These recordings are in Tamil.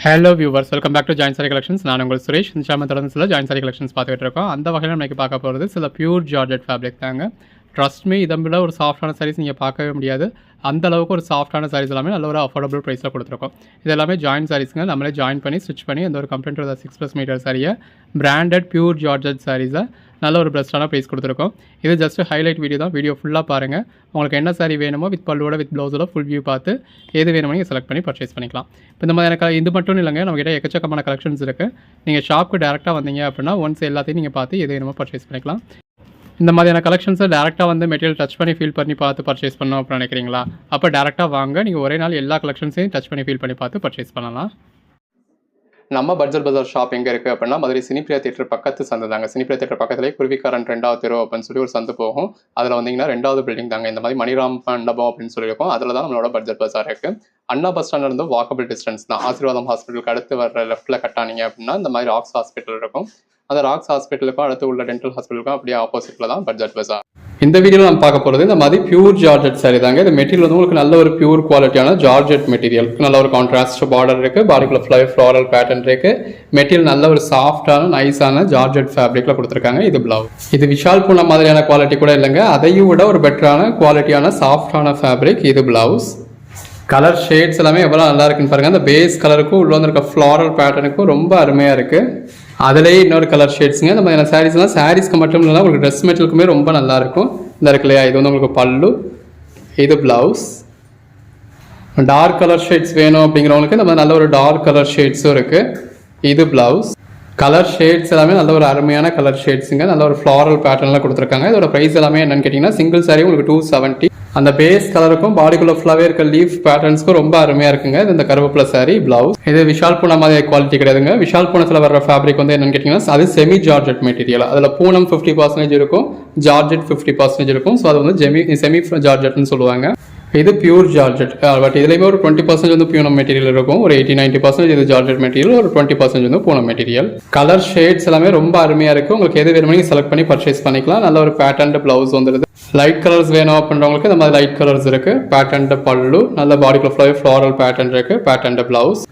Hello viewers, welcome back to join sari கலெக்ஷன்ஸ். நான் உங்கள் சுரேஷ். இந்த சேனல் தொடர்ந்து சில ஜாயின் சாரி கலெக்ஷன்ஸ் பார்த்துட்டு இருக்கோம். அந்த வகையில் நம்ம பார்க்க போகிறது சில பியூர் ஜார்ஜெட் ஃபேப்ரிக் தாங்க. ட்ரஸ்ட் மீ, இதை விட ஒரு சாஃப்டான சாரீஸ் நீங்கள் பார்க்கவே முடியாது. அந்த அளவுக்கு ஒரு சாஃப்டான சாரீஸ் எல்லாமே நல்ல ஒரு அஃபோர்டபுள் ப்ரைஸில் கொடுத்துருக்கோம். இது எல்லாமே ஜாயின் சாரீஸ்ங்க. நம்மளே ஜாயின் பண்ணி ஸ்டிச் பண்ணி அந்த ஒரு கம்ப்ளைண்ட் 6+ மீட்டர் சாரியை பிராண்டட் பியூர் ஜார்ஜெட் சாரீஸை நல்ல ஒரு பெஸ்ட்டான ப்ரைஸ் கொடுத்துருக்கோம். இது ஜஸ்ட் ஹைலைட் வீடியோ தான். வீடியோ ஃபுல்லாக பாருங்கள். உங்களுக்கு என்ன சாரீ வேணுமோ வித் பல்லுவோட வித் ப்ளவுஸோட ஃபுல் வியூ பார்த்து எது வேணுமோ நீங்கள் செலக்ட் பண்ணி பர்ச்சேஸ் பண்ணிக்கலாம். இப்போ இந்த மாதிரியான இது மட்டும் இல்லைங்க, நம்மகிட்ட எக்கச்சக்கமான கலெக்ஷன்ஸ் இருக்குது. நீங்கள் ஷாப்புக்கு டேரெக்டாக வந்தீங்க அப்படின்னா ஒன்ஸ் எல்லாத்தையும் நீங்கள் பார்த்து எது வேணுமோ பர்ச்சேஸ் பண்ணிக்கலாம். இந்த மாதிரியான கலெக்ஷன்ஸை டேரெக்டாக வந்து மெட்டீரியல் டச் பண்ணி ஃபீல் பண்ணி பார்த்து பர்ச்சேஸ் பண்ணணும் அப்படின்னு நினைக்கிறீங்களா? அப்போ டேரெக்டாக வாங்க. நீங்கள் ஒரே நாள் எல்லா கலெக்ஷன்ஸையும் டச் பண்ணி ஃபீல் பண்ணி பார்த்து பர்ச்சேஸ் பண்ணலாம். நம்ம பட்ஜெட் பஜார் ஷாப் எங்கே இருக்குது அப்படின்னா மதுரை சினிப்பிரியா தியேட்டர் பக்கத்து சந்து தாங்க. சினிப்பிரியா தியேட்டர் பக்கத்துலேயே குருவிக்காரன் 2வது தெரு அப்படின்னு சொல்லி ஒரு சந்து போகும். அதில் வந்தீங்கன்னா 2வது பில்டிங் தாங்க. இந்த மாதிரி மணிராம் மண்டபம் அப்படின்னு சொல்லியிருக்கோம். அதில் தான் நம்மளோட பட்ஜெட் பஜார் இருக்குது. அண்ணா பஸ் ஸ்டாண்ட்லேருந்து வாக்கபிள் டிஸ்டன்ஸ் தான். ஆசீர்வாதம் ஹாஸ்பிட்டலுக்கு அடுத்து வர லெஃப்ட்டில் கட்டானீங்க அப்படின்னா இந்த மாதிரி ராக்ஸ் ஹாஸ்பிட்டல் இருக்கும். அந்த ராக்ஸ் ஹாஸ்பிட்டலுக்கும் அடுத்து உள்ள டென்டல் ஹாஸ்பிட்டலுக்கும் அப்படியே ஆப்போசிட்டில் தான் பட்ஜெட் பஜார். இந்த வீடியோவில் நம்ம பார்க்க போகிறது இந்த மாதிரி பியூர் ஜார்ஜெட் சாரி தாங்க. இந்த மெட்டீரியல் வந்து உங்களுக்கு நல்ல ஒரு பியூர் குவாலிட்டியான ஜார்ஜெட் மெட்டீரியல். நல்ல ஒரு கான்ட்ராஸ்ட் பார்டர் இருக்குது. பாடிக்குள்ள ஃப்ளோரல் பேட்டர்ன் இருக்குது. மெட்டீரியல் நல்ல ஒரு சாஃப்டான நைஸான ஜார்ஜெட் ஃபேப்ரிக்கில் கொடுத்துருக்காங்க. இது பிளவுஸ். இது விஷால் பூனம் மாதிரியான குவாலிட்டி கூட இல்லைங்க. அதையும் விட ஒரு பெட்டரான குவாலிட்டியான சாஃப்டான ஃபேப்ரிக். இது பிளவுஸ். கலர் ஷேட்ஸ் எல்லாமே எவ்வளோ நல்லா இருக்குன்னு பாருங்கள். அந்த பேஸ் கலருக்கும் உள்ள வந்துருக்க ஃப்ளாரல் பேட்டர்னுக்கும் ரொம்ப அருமையாக இருக்குது. அதுலேயே இன்னொரு கலர் ஷேட்ஸுங்க. இந்த மாதிரியான சாரீஸ்லாம் சாரீஸ்க்கு மட்டும் இல்லைனா உங்களுக்கு ட்ரெஸ் மெட்டீரியலுக்குமே ரொம்ப நல்லாயிருக்கும். இந்த இருக்கு இல்லையா, இது வந்து உங்களுக்கு பல்லு, இது பிளவுஸ். டார்க் கலர் ஷேட்ஸ் வேணும் அப்படிங்கிறவங்களுக்கு இந்த மாதிரி நல்ல ஒரு டார்க் கலர் ஷேட்ஸும் இருக்குது. இது பிளவுஸ். கலர் ஷேட்ஸ் எல்லாமே நல்ல ஒரு அருமையான கலர் ஷேட்ஸுங்க. நல்ல ஒரு ஃப்ளாரல் பேட்டர்னில் கொடுத்துருக்காங்க. இதோட ப்ரைஸ் எல்லாமே என்னன்னு கேட்டிங்கன்னா சிங்கிள் சாரி உங்களுக்கு 270. அந்த பேஸ் கலருக்கும் பாடிக்குள்ள ஃபுல்லாகவே இருக்க லீஃப் பேட்டர்ன்ஸ்க்கும் ரொம்ப அருமையாக இருக்குங்க. இது இந்த கருவேப்பிலை சாரி பிளவுஸ். இது விஷால் பூனம் மாதிரி குவாலிட்டி கிடையாதுங்க. விஷால் பூனத்தில் வர ஃபேப்ரிக் வந்து என்னன்னு கேட்டிங்கன்னா அது செமி ஜார்ஜெட் மெட்டீரியல். அதில் பூனம் 50% இருக்கும், ஜார்ஜெட் 50% இருக்கும். ஸோ அது வந்து செமி ஜார்ஜெட்னு சொல்லுவாங்க. இது பியூர் ஜார்ஜெட். பட் இதுலேயுமே ஒரு 20% வந்து பூனம் மெட்டீரியல் இருக்கும். ஒரு 80-90% இது ஜார்ஜெட் மெட்டீரியல், ஒரு 20% வந்து பூனம் மெட்டீரியல். கலர் ஷேட்ஸ் எல்லாமே ரொம்ப அருமையாக இருக்குது. உங்களுக்கு எது வேணுமோ நீங்கள் செலக்ட் பண்ணி பர்ச்சேஸ் பண்ணிக்கலாம். நல்ல ஒரு பேட்டர்ன் பிளவுஸ் வந்துடுது. லைட் கலர்ஸ் வேணும் அப்படின்றவங்களுக்கு இந்த மாதிரி லைட் கலர்ஸ் இருக்குது. பேட்டர்ன் பல்லு, நல்ல பாடிக்குள்ள ஃப்ளாரல் பேட்டர்ன் இருக்குது. Pattern blouse.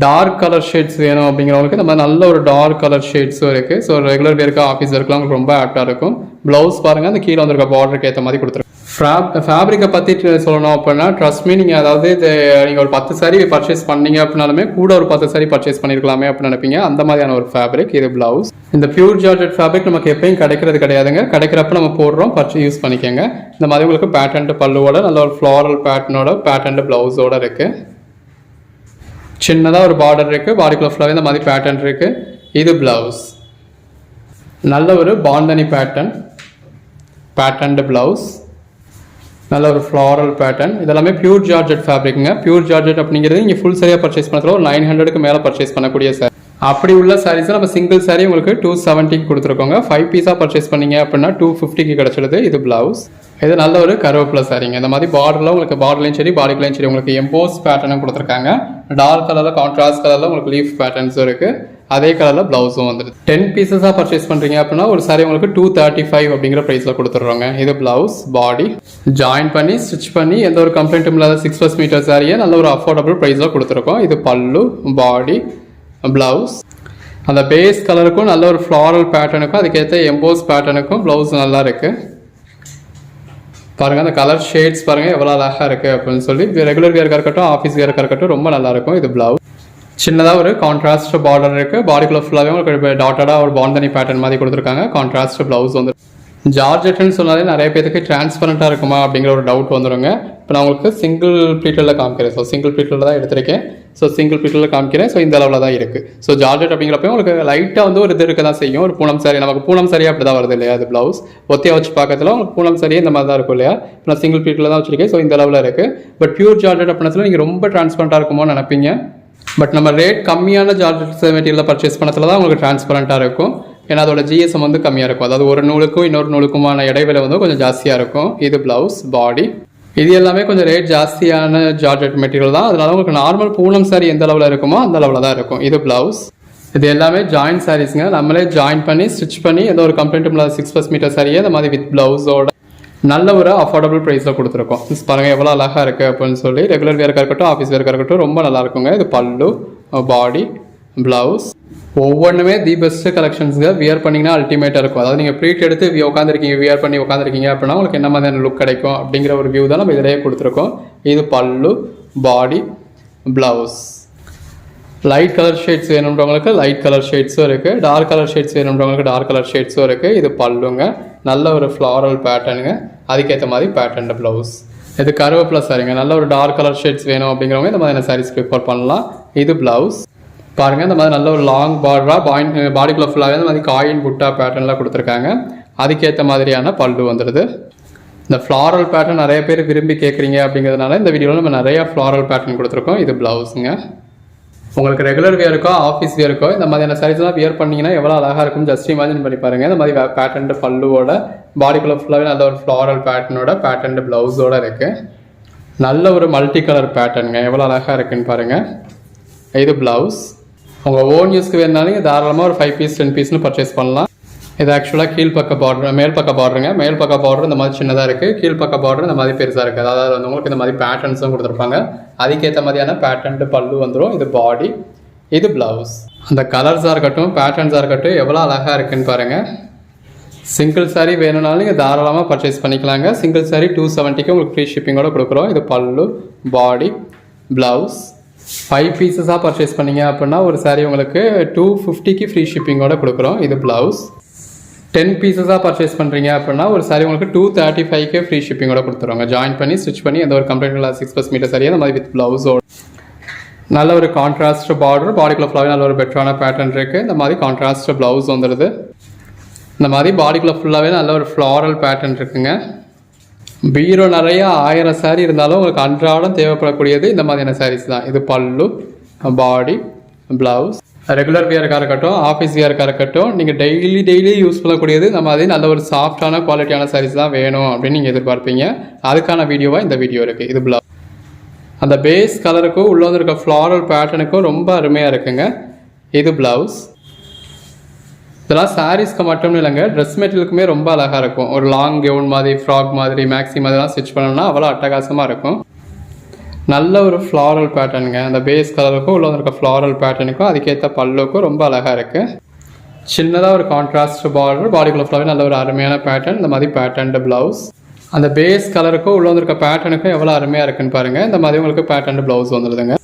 Dark colour shades வேணும் அப்படிங்கிறவங்களுக்கு இந்த மாதிரி நல்ல ஒரு டார்க் கலர் ஷேட்ஸும் இருக்குது. ஸோ ரெகுலர் வேர்க்கு ஆஃபீஸ் ஒர்க்லாம் உங்களுக்கு ரொம்ப ஆப்டாக இருக்கும். ப்ளவுஸ் பாருங்கள், அந்த கீழே வந்துருக்க பார்டருக்கு ஏற்ற மாதிரி கொடுத்துருக்கு. ஃபேப்ரிக்கை பற்றி சொல்லணும் அப்படின்னா ட்ரஸ்ட் மீ, நீங்கள் அதாவது நீங்கள் ஒரு 10 சாரி பர்ச்சேஸ் பண்ணீங்க அப்படின்னாலுமே கூட ஒரு 10 சாரி பர்ச்சேஸ் பண்ணியிருக்கலாமே அப்படின்னு நினைப்பீங்க. அந்த மாதிரியான ஒரு ஃபேப்ரிக். இது பிளவுஸ். இந்த பியூர் ஜார்ஜெட் ஃபேப்ரிக் நமக்கு எப்பயும் கிடைக்கிறது கிடையாதுங்க. கிடைக்கிறப்ப நம்ம போடுறோம், யூஸ் பண்ணிக்கோங்க. இந்த மாதிரி உங்களுக்கு பேட்டர்ன் பல்லுவோட நல்ல ஒரு ஃப்ளாரல் பேட்டர்னோட பேட்டர்ன் பிளவுஸோட இருக்குது. சின்னதாக ஒரு பார்டர் இருக்குது. பாடிக்குள்ள ஃபுல்லாகவே இந்த மாதிரி பேட்டர்ன் இருக்குது. இது பிளவுஸ். நல்ல ஒரு பாந்தனி பேட்டர்ன் பிளவுஸ். நல்ல ஒரு ஃப்ளாரல் பேட்டர்ன். இதெல்லாமே பியூர் ஜார்ஜெட் ஃபேப்ரிக்ங்க. பியூர் ஜார்ஜெட் அப்படிங்கிறது நீங்கள் ஃபுல் சாரியாக பர்ச்சேஸ் பண்ணுறதுல ஒரு 900க்கு மேலே பர்ச்சேஸ் பண்ணக்கூடிய சாரி. அப்படி உள்ள சாரீஸை நம்ம சிங்கிள் சாரி உங்களுக்கு 270க்கு கொடுத்துருக்கோங்க. 5 பீஸாக பர்ச்சேஸ் பண்ணீங்க அப்படின்னா 250க்கு கிடச்சிடுது. இது பிளவுஸ். இது நல்ல ஒரு கருவேப்பிலை சாரிங்க. இந்த மாதிரி பார்டரில் உங்களுக்கு பார்டர்லையும் சரி பாடிக்குலையும் சரி உங்களுக்கு எம்போஸ் பேட்டர்னும் கொடுத்துருக்காங்க. டார்க் கலரில் கான்ட்ராஸ்ட் கலரில் உங்களுக்கு லீஃப் பேட்டர்ன்ஸும் இருக்குது. அதே கலரில் ப்ளவுஸும் வந்துடுது. 10 பீசஸாக பர்ச்சேஸ் பண்ணுறீங்க அப்படின்னா ஒரு சாரி உங்களுக்கு 235 அப்படிங்கிற ப்ரைஸில் கொடுத்துட்றோங்க. இது ப்ளவுஸ். பாடி ஜாயின் பண்ணி ஸ்டிச் பண்ணி எந்த ஒரு கம்ப்ளைண்ட்டும் இல்லாத 6+ மீட்டர் சாரியை நல்ல ஒரு அஃபோர்டபுள் ப்ரைஸில் கொடுத்துருக்கோம். இது பல்லு, பாடி, ப்ளவுஸ். அந்த பேஸ் கலருக்கும் நல்ல ஒரு ஃப்ளாரல் பேட்டர்னுக்கும் அதுக்கேற்ற எம்போஸ் பேட்டர்னுக்கும் ப்ளவுஸ் நல்லா இருக்குது. பாருங்கள், அந்த கலர் ஷேட்ஸ் பாருங்கள் எவ்வளோ அழகாக இருக்குது அப்படின்னு சொல்லி. ரெகுலர் வேர்க்காக இருக்கட்டும், ஆஃபீஸ் வேர்க்காக இருக்கட்டும் ரொம்ப நல்லாயிருக்கும். இது பிளவுஸ். சின்னதாக ஒரு கான்ட்ராஸ்ட் பார்டர் இருக்குது. பாடிக்குள்ள ஃபுல்லாகவே உங்களுக்கு டாட்டடாக ஒரு பாந்தனி பேட்டர்ன் மாதிரி கொடுத்துருக்காங்க. கான்ட்ராஸ்ட் ப்ளவுஸ் வந்து ஜார்ஜெட்னு சொன்னாலே நிறைய பேருக்கு டிரான்ஸ்பரண்ட்டாக இருக்குமா அப்படிங்கிற ஒரு டவுட் வந்துடுங்க. இப்போ நான் உங்களுக்கு சிங்கிள் ப்ளீட்டில் காமிக்கிறேன். ஸோ சிங்கிள் ப்ளீட்டில் தான் எடுத்திருக்கேன். ஸோ சிங்கிள் ப்ளீட்டில் காமிக்கிறேன். ஸோ இந்த அளவில் தான் இருக்குது. ஸோ ஜார்ஜெட் அப்படிங்கிறப்ப உங்களுக்கு லைட்டாக வந்து ஒரு இது இருக்க தான் செய்யும். ஒரு பூனம் சாரி, நமக்கு பூனம் சரியாக அப்படி தான் வருது இல்லையா? அது ப்ளவுஸ் ஒத்தியாக வச்சு பார்க்கறதுல உங்களுக்கு பூனம் சரியாக இந்த மாதிரி தான் இருக்கும் இல்லையா? இப்போ நான் சிங்கிள் ப்ளீட்டில் தான் வச்சுருக்கேன். ஸோ இந்த அளவில் இருக்குது. பட் பியூர் ஜார்ஜெட் அப்படின்னா நீங்கள் ரொம்ப டிரான்ஸ்பரண்ட்டாக இருக்குமோன்னு நினைப்பீங்க. பட் நம்ம ரேட் கம்மியான ஜார்ஜெட் மெட்டீரியலில் பர்ச்சேஸ் பண்ணத்தில் தான் உங்களுக்கு டிரான்ஸ்பரண்ட்டாக இருக்கும். ஏன்னா அதோட ஜிஎஸ்எம் வந்து கம்மியாக இருக்கும். அதாவது ஒரு நூலுக்கும் இன்னொரு நூலுக்குமான இடைவெளி வந்து கொஞ்சம் ஜாஸ்தியாக இருக்கும். இது பிளவுஸ். பாடி. இது எல்லாமே கொஞ்சம் ரேட் ஜாஸ்தியான ஜார்ஜெட் மெட்டீரியல் தான். அதனால உங்களுக்கு நார்மல் பூனம் சாரி எந்த அளவில் இருக்குமோ அந்த அளவில் தான் இருக்கும். இது பிளவுஸ். இது எல்லாமே ஜாயின் சாரீஸ்ங்க. நம்மளே ஜாயின் பண்ணி ஸ்டிச் பண்ணி எந்த ஒரு கம்ப்ளைண்ட்டும் இல்லாத 6+ மீட்டர் சாரியை இந்த மாதிரி வித் பிளவுஸோட நல்ல ஒரு அஃபோர்டபுள் ப்ரைஸில் கொடுத்துருக்கோம். பாருங்கள் எவ்வளோ அழகாக இருக்குது அப்படின்னு சொல்லி. ரெகுலர் வேர்க்காக இருக்கட்டும், ஆஃபீஸ் வேர்க்காக இருக்கட்டும் ரொம்ப நல்லா இருக்குங்க. இது பல்லு, பாடி, ப்ளவுஸ். ஒவ்வொன்றுமே தி பெஸ்ட்டு கலெக்ஷன்ஸுங்க. வியர் பண்ணிங்கன்னா அல்டிமேட்டாக இருக்கும். அதாவது நீங்கள் ப்ரீட் எடுத்து உட்காந்துருக்கீங்க, வியர் பண்ணி உட்காந்துருக்கீங்க அப்படின்னா உங்களுக்கு என்ன மாதிரியான லுக் கிடைக்கும் அப்படிங்கிற ஒரு வியூ தான் நம்ம இதிலேயே கொடுத்துருக்கோம். இது பல்லு, body, blouse. Light colour shades வேணுன்றவங்களுக்கு லைட் கலர் ஷேட்ஸும் இருக்குது, டார்க் கலர் ஷேட்ஸ் வேணுன்றவங்களுக்கு டார்க் கலர் ஷேட்ஸும் இருக்குது. இது பல்லுங்க, நல்ல ஒரு ஃப்ளாரல் பேட்டர்னுங்க, அதுக்கேற்ற மாதிரி பேட்டர்ன் ப்ளவுஸ். இது கருவேப்பிலை சாரிங்க, நல்ல ஒரு டார்க் கலர் ஷேட்ஸ் வேணும் அப்படிங்கிறவங்க இந்த மாதிரியான சாரீஸ் ப்ரிஃபர் பண்ணலாம். இது ப்ளவுஸ் பாருங்கள், இந்த மாதிரி நல்ல ஒரு லாங் பார்டராக பாடிக்குள்ளே ஃபுல்லாகவே இந்த மாதிரி காயின் புட்டா பேட்டர்ன்லாம் கொடுத்துருக்காங்க. அதுக்கேற்ற மாதிரியான பல்லு வந்துடுது. இந்த ஃப்ளாரல் பேட்டர்ன் நிறைய பேர் விரும்பி கேட்குறீங்க அப்படிங்கிறதுனால இந்த வீடியோவில் நம்ம நிறையா ஃப்ளாரல் பேட்டர்ன் கொடுத்துருக்கோம். இது ப்ளவுஸுங்க. உங்களுக்கு ரெகுலர் வியருக்கோ ஆஃபீஸ் வியருக்கோ இந்த மாதிரியான சாரீஸ்லாம் வியர் பண்ணிங்கன்னா எவ்வளோ அழகாக இருக்கும் ஜஸ்ட் இமேஜின் பண்ணி பாருங்கள். இந்த மாதிரி பேட்டர்ன் பல்லுவோட பாடிக்குள்ளே ஃபுல்லாகவே நல்ல ஒரு ஃப்ளாரல் பேட்டர்னோட பேட்டர்ன் ப்ளவுஸோடு இருக்குது. நல்ல ஒரு மல்டி கலர் பேட்டர்னுங்க, எவ்வளோ அழகாக இருக்குன்னு பாருங்கள். இது ப்ளவுஸ். உங்கள் ஓன் யூஸ்க்கு வேணுனாலும் தாராளமாக ஒரு 5 பீஸ் 10 பீஸ்னு பர்ச்சேஸ் பண்ணலாம். இது ஆக்சுவலாக கீழ்ப்பக்க பார்டர், மேல் பக்க பார்டருங்க. மேல் பக்க பார்டர் இந்த மாதிரி சின்னதாக இருக்குது, கீழ்ப்பக்க பார்டர் இந்த மாதிரி பெருசாக இருக்குது. அதாவது வந்து உங்களுக்கு இந்த மாதிரி பேட்டர்ன்ஸும் கொடுத்துருப்பாங்க. அதுக்கேற்ற மாதிரியான பேட்டர்ன் பல்லு வந்துடும். இது பாடி, இது ப்ளவுஸ். அந்த கலர்ஸாக இருக்கட்டும், பேட்டர்ன்ஸாக இருக்கட்டும், எவ்வளோ அழகாக இருக்குன்னு பாருங்கள். சிங்கிள் சாரீ வேணும்னாலும் நீங்கள் தாராளமாக பர்ச்சேஸ் பண்ணிக்கலாங்க. சிங்கிள் சாரீ 270க்கு உங்களுக்கு ஃப்ரீ ஷிப்பிங்கோடு கொடுக்குறோம். இது பல்லு, பாடி, ப்ளவுஸ். 5 பீசஸாக பர்ச்சேஸ் பண்ணிங்க அப்படின்னா ஒரு சாரீ உங்களுக்கு 250க்கு ஃப்ரீ ஷிப்பிங்கோடு கொடுக்குறோம். இது ப்ளவுஸ். 10 பீசஸாக பர்ச்சேஸ் பண்ணுறீங்க அப்படின்னா ஒரு சாரீ உங்களுக்கு 235க்கு ஃப்ரீ ஷிப்பிங்கோட கொடுத்துருவாங்க. ஜாயின் பண்ணி ஸ்டிச் பண்ணி எந்த ஒரு கம்ப்ளைண்ட் இல்லை. 6+ மீட்டர் சரியாக இந்த மாதிரி வித் ப்ளவுஸோட நல்ல ஒரு கான்ட்ராஸ்ட் பார்டர், பாடிக்குள்ள ஃபுல்லாகவே நல்ல ஒரு பெட்டரான பேட்டர்ன் இருக்குது. இந்த மாதிரி கான்ட்ராஸ்ட் ப்ளவுஸ் வந்துடுது. இந்த மாதிரி பாடிக்குள்ள ஃபுல்லாகவே நல்ல ஒரு ஃப்ளாரல் பேட்டர்ன் இருக்குங்க. பீரோ நிறையா 1000 சாரீ இருந்தாலும் உங்களுக்கு அன்றாடம் தேவைப்படக்கூடியது இந்த மாதிரியான சாரீஸ் தான். இது பல்லு, பாடி, ப்ளவுஸ். ரெகுலர் வியருக்காக இருக்கட்டும், ஆஃபீஸ் வியருக்காக இருக்கட்டும், நீங்கள் டெய்லி யூஸ் பண்ணக்கூடியது இந்த மாதிரி நல்ல ஒரு சாஃப்டான குவாலிட்டியான சாரீஸ் தான் வேணும் அப்படின்னு நீங்கள் எதிர்பார்ப்பீங்க. அதுக்கான வீடியோவாக இந்த வீடியோ இருக்குது. இது ப்ளவுஸ். அந்த பேஸ் கலருக்கும் உள்ளே இருக்க ஃப்ளாரல் பேட்டர்னுக்கும் ரொம்ப அருமையாக இருக்குங்க. இது ப்ளவுஸ். இதெல்லாம் சாரீஸ்க்கு மட்டும் இல்லைங்க, ட்ரெஸ் மெட்டீரியலுக்குமே ரொம்ப அழகாக இருக்கும். ஒரு லாங் கவுன் மாதிரி, ஃப்ராக் மாதிரி, மேக்ஸி மாதிரிலாம் ஸ்டிச் பண்ணோம்னா அவ்வளோ அட்டகாசமாக இருக்கும். நல்ல ஒரு ஃப்ளாரல் பேட்டர்னுங்க. அந்த பேஸ் கலருக்கும் உள்ள இருக்க ஃப்ளாரல் பேட்டர்னுக்கும் அதுக்கேற்ற பல்லுக்கும் ரொம்ப அழகாக இருக்குது. சின்னதாக ஒரு கான்ட்ராஸ்ட் பார்டர், பாடிக்குள்ள ஃபுல்லாகவே நல்ல ஒரு அருமையான பேட்டர்ன். இந்த மாதிரி பேட்டர்ன் ப்ளவுஸ். அந்த பேஸ் கலருக்கும் உள்ள இருக்க பேட்டர்னுக்கும் எவ்வளோ அருமையாக இருக்குன்னு பாருங்கள். இந்த மாதிரி உங்களுக்கு பேட்டர்ன் ப்ளவுஸ் வந்துடுதுங்க.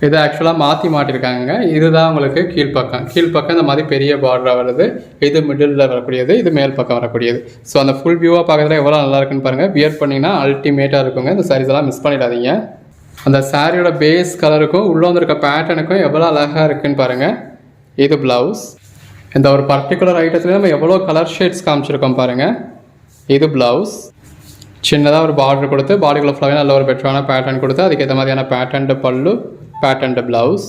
இதை ஆக்சுவலாக மாற்றி மாட்டிருக்காங்க. இதுதான் உங்களுக்கு கீழ்ப்பக்கம் இந்த மாதிரி பெரிய பார்டராக வருது. இது மிடில் வரக்கூடியது, இது மேல் பக்கம் வரக்கூடியது. ஸோ அந்த ஃபுல் வியூவாக பார்க்குறதுல எவ்வளோ நல்லா இருக்குன்னு பாருங்கள். வியர் பண்ணிங்கன்னா அல்டிமேட்டாக இருக்குங்க. இந்த சாரீஸ் எல்லாம் மிஸ் பண்ணிடாதீங்க. அந்த சாரியோட பேஸ் கலருக்கும் உள்ளே வந்திருக்க பேட்டர்னுக்கும் எவ்வளோ அழகாக இருக்குன்னு பாருங்கள். இது ப்ளவுஸ். இந்த ஒரு பர்டிகுலர் ஐட்டத்துலேயே நம்ம எவ்வளோ கலர் ஷேட்ஸ் காமிச்சிருக்கோம் பாருங்கள். இது ப்ளவுஸ். சின்னதாக ஒரு பார்டர் கொடுத்து பாடிக்குள்ள ஃபுல்லாகவே நல்ல ஒரு பெட்டரான பேட்டர்ன் கொடுத்து அதுக்கேற்ற மாதிரியான பேட்டர்ன் பல்லு, பேட்டர்ன் ப்ளவுஸ்.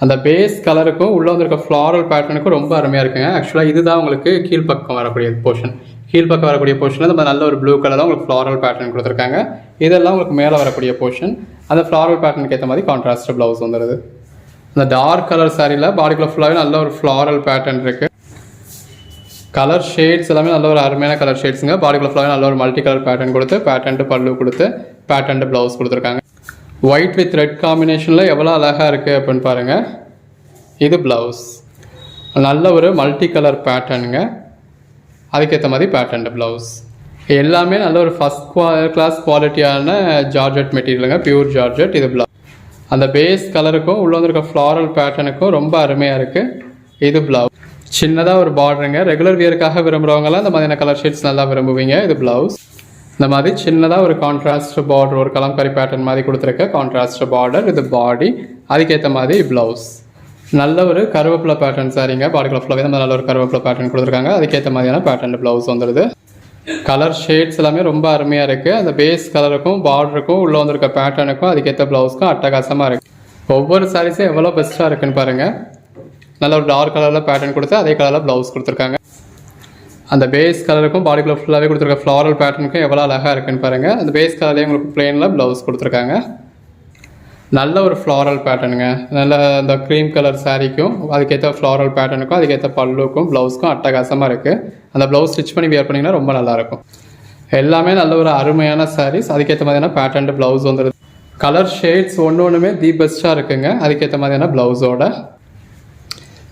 அந்த பேஸ் கலருக்கும் உள்ளே வந்திருக்க ஃப்ளாரல் பேட்டர்னுக்கும் ரொம்ப அருமையாக இருக்குங்க. ஆக்சுவலாக இதுதான் உங்களுக்கு கீழ்ப்பக்கம் வரக்கூடிய போர்ஷன். கீழ்ப்பக்கம் வரக்கூடிய போர்ஷனில் நம்ம நல்ல ஒரு ப்ளூ கலரில் உங்களுக்கு ஃப்ளாரல் பேட்டர்ன் கொடுத்துருக்காங்க. இதெல்லாம் உங்களுக்கு மேலே வரக்கூடிய போர்ஷன். அந்த ஃப்ளாரல் பேட்டர்னுக்கு ஏற்ற மாதிரி கான்ட்ராஸ்ட் ப்ளவுஸ் வந்துடுது. அந்த டார்க் கலர் சாரியில் பாடிக்குள்ள ஃபுல்லாகவே நல்ல ஒரு ஃப்ளாரல் பேட்டர்ன் இருக்குது. கலர் ஷேட்ஸ் எல்லாமே நல்ல ஒரு அருமையான கலர் ஷேட்ஸுங்க. பாடிக்குள்ள ஃபுல்லாகவே நல்ல ஒரு மல்டி கலர் பேட்டர்ன் கொடுத்து பேட்டர்ன் பல்லு கொடுத்து பேட்டர்ன் ப்ளவுஸ் கொடுத்துருக்காங்க. ஒயிட் வித் ரெட் காம்பினேஷனில் எவ்வளோ அழகாக இருக்குது அப்படின்னு பாருங்கள். இது ப்ளவுஸ். நல்ல ஒரு மல்டி கலர் பேட்டர்னுங்க. அதுக்கேற்ற மாதிரி பேட்டர்ன் ப்ளவுஸ். எல்லாமே நல்ல ஒரு ஃபஸ்ட் கிளாஸ் குவாலிட்டியான ஜார்ஜெட் மெட்டீரியலுங்க, பியூர் ஜார்ஜெட். இது ப்ளவுஸ். அந்த பேஸ் கலருக்கும் உள்ள வந்திருக்க ஃப்ளாரல் பேட்டர்னுக்கும் ரொம்ப அருமையாக இருக்குது. இது ப்ளவுஸ். சின்னதாக ஒரு பார்டருங்க. ரெகுலர் வியருக்காக விரும்புகிறவங்களாம் இந்த மாதிரியான கலர் ஷேட்ஸ் நல்லா விரும்புவீங்க. இது ப்ளவுஸ். இந்த மாதிரி சின்னதாக ஒரு கான்ட்ராஸ்ட் பார்டர், ஒரு கலம்காரி பேட்டர்ன் மாதிரி கொடுத்துருக்க கான்ட்ராஸ்ட் பார்டர். இது பாடி, அதுக்கேற்ற மாதிரி ப்ளவுஸ். நல்ல ஒரு கருவேப்பிலை பேட்டர்ன் சாரிங்க. பாடிக்குள்ள ஃபுல்லாகவே நம்ம நல்ல ஒரு கருவேப்பிலை பேட்டர்ன் கொடுத்துருக்காங்க. அதுக்கேற்ற மாதிரியான பேட்டர்ன் ப்ளவுஸ் வந்துடுது. கலர் ஷேட்ஸ் எல்லாமே ரொம்ப அருமையாக இருக்குது. அந்த பேஸ் கலருக்கும் பார்டருக்கும் உள்ளே வந்திருக்க பேட்டர்னுக்கும் அதுக்கேற்ற ப்ளவுஸ்க்கும் அட்டகாசமாக இருக்குது. ஒவ்வொரு சாரீஸும் எவ்வளோ பெஸ்ட்டாக இருக்குன்னு பாருங்கள். நல்ல ஒரு டார்க் கலரில் பேட்டர்ன் கொடுத்து அதே கலரில் ப்ளவுஸ் கொடுத்துருக்காங்க. அந்த பேஸ் கலருக்கும் பாடிக்குள்ள ஃபுல்லாகவே கொடுத்துருக்க ஃப்ளாரல் பேட்டர்னுக்கும் எவ்வளோ அழகாக இருக்குன்னு பாருங்கள். அந்த பேஸ் கலர்லேயே உங்களுக்கு பிளெயினில் ப்ளவுஸ் கொடுத்துருக்காங்க. நல்ல ஒரு ஃப்ளாரல் பேட்டர்னுங்க. நல்ல அந்த க்ரீம் கலர் சாரீக்கும் அதுக்கேற்ற ஃப்ளாரல் பேட்டர்னுக்கும் அதுக்கேற்ற பல்லுக்கும் ப்ளவுஸ்க்கும் அட்டகாசமாக இருக்குது. அந்த ப்ளவுஸ் ஸ்டிச் பண்ணி வியர் பண்ணிங்கன்னா ரொம்ப நல்லாயிருக்கும். எல்லாமே நல்ல ஒரு அருமையான சாரீஸ். அதுக்கேற்ற மாதிரியான பேட்டர்ன் ப்ளவுஸ் வந்துடுது. கலர் ஷேட்ஸ் ஒன்றுமே தி பெஸ்ட்டாக இருக்குங்க. அதுக்கேற்ற மாதிரியான ப்ளவுஸோட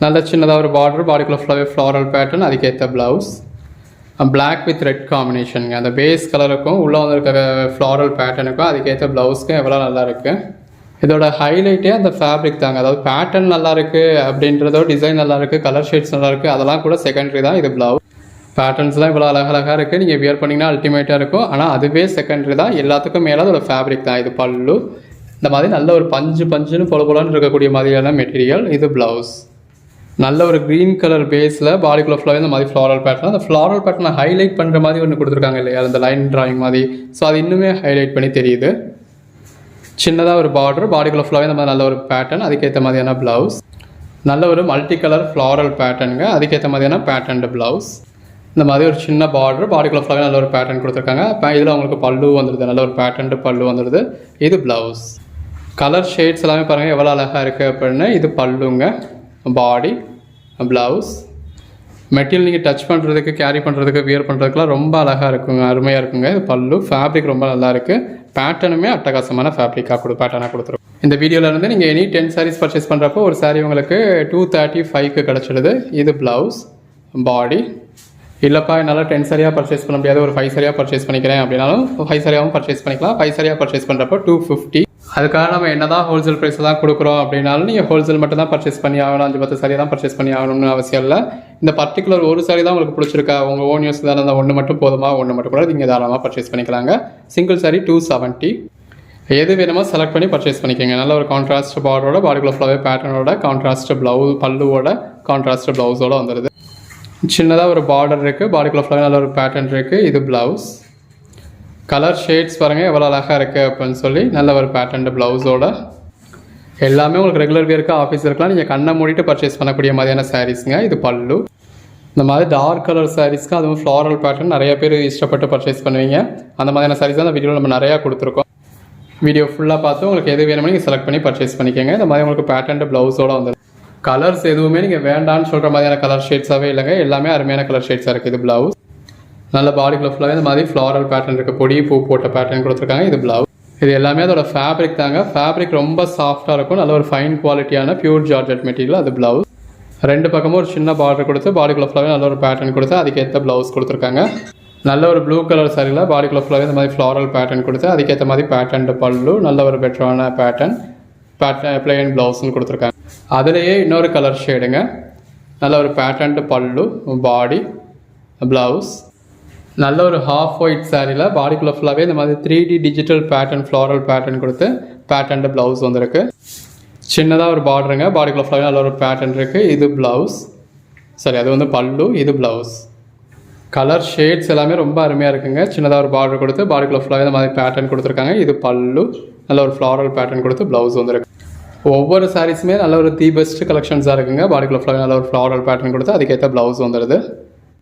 நல்ல சின்னதாக ஒரு பார்டர், பாடிக்குள்ளே ஃபுல்லாகவே ஃப்ளாரல் பேட்டர்ன், அதுக்கேற்ற ப்ளவுஸ். பிளாக் வித் ரெட் காம்பினேஷனுங்க. அந்த பேஸ் கலருக்கும் உள்ளே வந்துருக்க ஃப்ளாரல் பேட்டர்னுக்கும் அதுக்கேற்ற ப்ளவுஸ்க்கும் எவ்வளோ நல்லா இருக்குது. இதோட ஹைலைட்டே அந்த ஃபேப்ரிக் தாங்க. அதாவது பேட்டர்ன் நல்லா இருக்குது அப்படின்றதோ, டிசைன் நல்லா இருக்குது, கலர் ஷேட்ஸ் நல்லா இருக்குது, அதெல்லாம் கூட செகண்டரி தான். இது ப்ளவுஸ் பேட்டர்ன்ஸ்லாம் இவ்வளோ அழகழகாக இருக்குது. நீங்கள் வியர் பண்ணிங்கன்னா அல்டிமேட்டாக இருக்கும். ஆனால் அதுவே செகண்டரி தான். எல்லாத்துக்கும் மேலே அதோட ஃபேப்ரிக் தான். இது பல்லு. இந்த மாதிரி நல்ல ஒரு பஞ்சுன்னு பொலன்னு இருக்கக்கூடிய மாதிரியான மெட்டீரியல். இது ப்ளவுஸ். நல்ல ஒரு க்ரீன் கலர் பேஸில் பாடிக்குள்ளே ஃபுல்லாகவே இந்த மாதிரி ஃப்ளாரல் பேட்டர்ன். அந்த ஃப்ளாரல் பேட்டர்னை ஹைலைட் பண்ணுற மாதிரி ஒன்று கொடுத்துருக்காங்க இல்லையா, அந்த லைன் ட்ராயிங் மாதிரி. ஸோ அது இன்னுமே ஹைலைட் பண்ணி தெரியுது. சின்னதாக ஒரு பார்டர், பாடிக்குள்ளே ஃபுல்லாகவே இந்த மாதிரி நல்ல ஒரு பேட்டர்ன், அதுக்கேற்ற மாதிரியான ப்ளவுஸ். நல்ல ஒரு மல்டி கலர் ஃப்ளாரல் பேட்டர்னுங்க. அதுக்கேற்ற மாதிரியான பேட்டர்ன் ப்ளவுஸ். இந்த மாதிரி ஒரு சின்ன பார்டர், பாடிக்குள்ளே ஃபுல்லாகவே நல்ல ஒரு பேட்டர்ன் கொடுத்துருக்காங்க. இப்போ இதில் உங்களுக்கு பல்லு வந்துடுது, நல்ல ஒரு பேட்டர்ன் பல்லு வந்துடுது. இது ப்ளவுஸ். கலர் ஷேட்ஸ் எல்லாமே பாருங்கள் எவ்வளோ அழகாக இருக்குது அப்படின்னு. இது பல்லுங்க, பாடி, ப்ளவுஸ். மெட்டீரியல் நீங்கள் டச் பண்ணுறதுக்கு, கேரி பண்ணுறதுக்கு, வியர் பண்ணுறதுக்குலாம் ரொம்ப அழகாக இருக்குங்க, அருமையாக இருக்குங்க. இது பல்லு. ஃபேப்ரிக் ரொம்ப நல்லா இருக்குது. பேட்டர்னுமே அட்டகாசமான ஃபேப்ரிக்காக பேட்டர்னாக கொடுத்துருக்கும். இந்த வீடியோவிலேருந்து நீங்கள் எனி 10 சாரீஸ் பர்ச்சேஸ் பண்ணுறப்போ ஒரு சாரீ உங்களுக்கு 235க்கு கிடச்சிடுது. இது ப்ளவுஸ், பாடி. இல்லைப்பா என்னால் 10 சாரியாக பர்ச்சேஸ் பண்ண முடியாது, ஒரு 5 சாரியாக பர்ச்சேஸ் பண்ணிக்கிறேன் அப்படின்னாலும் 5 சாரியாகவும் பர்ச்சேஸ் பண்ணிக்கலாம். 5 சாரியாக பர்ச்சேஸ் பண்ணுறப்போ 250. அதுக்காக நம்ம என்ன தான் ஹோல்சேல் ப்ரைஸில் தான் கொடுக்குறோம் அப்படின்னாலும் நீங்கள் ஹோல்சேல் மட்டும் தான் பர்ச்சேஸ் பண்ணி ஆகணும், 5-10 சாரி தான் பர்ச்சேஸ் பண்ணி ஆகணும்னு அவசியம் இல்லை. இந்த பர்டிகுலர் ஒரு சாரி தான் உங்களுக்கு பிடிச்சிருக்கா, உங்கள் ஓன் யூஸ் தான், அந்த ஒன்று மட்டும் போதுமா, ஒன்று மட்டும் கூட நீங்கள் தாராளமாக பர்ச்சேஸ் பண்ணிக்கலாங்க. Single sorry 270. எது வேணுமோ செலக்ட் பண்ணி பர்ச்சேஸ் பண்ணிக்கோங்க. நல்ல ஒரு கான்ட்ராஸ்ட் பார்டரோட, பாடிக்குள்ளே ஃபுல்லாகவே பேட்டர்னோட, கான்ட்ராஸ்ட் ப்ளவுஸ், பல்லுவோட கான்ட்ராஸ்ட் ப்ளவுஸோட வந்துடுது. சின்னதாக ஒரு பார்டர் இருக்குது, பாடிக்குள்ளே ஃபுல்லாகவே நல்ல ஒரு பேட்டர்ன் இருக்குது. இது ப்ளவுஸ். கலர் ஷேட்ஸ் பாருங்கள் எவ்வளோ அழகாக இருக்குது அப்படின்னு சொல்லி. நல்ல ஒரு பேட்டர்ன் ப்ளவுஸோட. எல்லாமே உங்களுக்கு ரெகுலர் வியருக்கு, ஆஃபீஸ் இருக்கலாம், நீங்கள் கண்ணை மூடிட்டு பர்ச்சேஸ் பண்ணக்கூடிய மாதிரியான சாரீஸுங்க. இது பல்லு. இந்த மாதிரி டார்க் கலர் சாரீஸ்க்கு, அதுவும் ஃப்ளாரல் பேட்டர்ன் நிறைய பேர் இஷ்டப்பட்டு பர்ச்சேஸ் பண்ணுவீங்க. அந்த மாதிரியான சாரீஸ் தான் அந்த வீடியோவில் நம்ம நிறையா கொடுத்துருக்கோம். வீடியோ ஃபுல்லாக பார்த்து உங்களுக்கு எது வேணுமோ நீங்கள் செலக்ட் பண்ணி பர்ச்சேஸ் பண்ணிக்கோங்க. இந்த மாதிரி உங்களுக்கு பேட்டர்ன் ப்ளவுஸோட வந்து கலர்ஸ் எதுவுமே நீங்கள் வேண்டான்னு சொல்கிற மாதிரியான கலர் ஷேட்ஸாகவே இல்லைங்க. எல்லாமே அருமையான கலர் ஷேட்ஸாக இருக்குது. இது ப்ளவுஸ். நல்ல பாடிக்குள்ளே ஃபுல்லாகவே இந்த மாதிரி ஃப்ளாரல் பேட்டர்ன் இருக்குது, பொடி பூ போட்ட பேட்டர்ன் கொடுத்துருக்காங்க. இது ப்ளவுஸ். இது எல்லாமே அதோட ஃபேப்ரிக் தாங்க. ஃபேப்ரிக் ரொம்ப சாஃப்டாக இருக்கும். நல்ல ஒரு ஃபைன் குவாலிட்டியான பியூர் ஜார்ஜெட் மெட்டீரியல். அது ப்ளவுஸ். 2 பக்கமும் ஒரு சின்ன பார்டர் கொடுத்து, பாடிக்குள்ளே ஃபுல்லாகவே நல்ல ஒரு பேட்டர்ன் கொடுத்து, அதுக்கேற்ற ப்ளவுஸ் கொடுத்துருக்காங்க. நல்ல ஒரு ப்ளூ கலர் சாரியில் பாடிக்குள்ளே ஃபுல்லாகவே இந்த மாதிரி ஃப்ளாரல் பேட்டர்ன் கொடுத்து, அதுக்கேற்ற மாதிரி பேட்டர்ன் பல்லு, நல்ல ஒரு பெட்டரான பேட்டர்ன் பிளெயின் ப்ளவுஸ்ன்னு கொடுத்துருக்காங்க. அதுலேயே இன்னொரு கலர் ஷேடுங்க. நல்ல ஒரு பேட்டர்ன் பல்லு, பாடி, ப்ளவுஸ். நல்ல ஒரு ஹாஃப் ஒயிட் சாரியில் பாடிக்குள்ளே ஃபுல்லாகவே இந்த மாதிரி 3D digital pattern floral pattern கொடுத்து பேட்டர்ன் ப்ளவுஸ் வந்துருக்கு. சின்னதாக ஒரு பார்டருங்க, பாடிக்குள்ளே ஃபுல்லாகவே நல்ல ஒரு பேட்டர்ன் இருக்குது. இது ப்ளவுஸ். சரி, அது வந்து பல்லு. இது ப்ளவுஸ். கலர் ஷேட்ஸ் எல்லாமே ரொம்ப அருமையாக இருக்குங்க. சின்னதாக ஒரு பார்டர் கொடுத்து, பாடிக்குள்ளே ஃபுல்லாகவே இந்த மாதிரி பேட்டர்ன் கொடுத்துருக்காங்க. இது பல்லு. நல்ல ஒரு ஃப்ளாரல் பேட்டர்ன் கொடுத்து ப்ளவுஸ் வந்துருக்கு. ஒவ்வொரு சாரீஸுமே நல்ல ஒரு தி பெஸ்ட் கலெக்ஷன்ஸாக இருக்குங்க. பாடிக்குள்ளே ஃபுல்லாகவே நல்ல ஒரு ஃப்ளாரல் பேட்டர்ன் கொடுத்து அதுக்கேற்ற ப்ளவுஸ் வந்துடுது.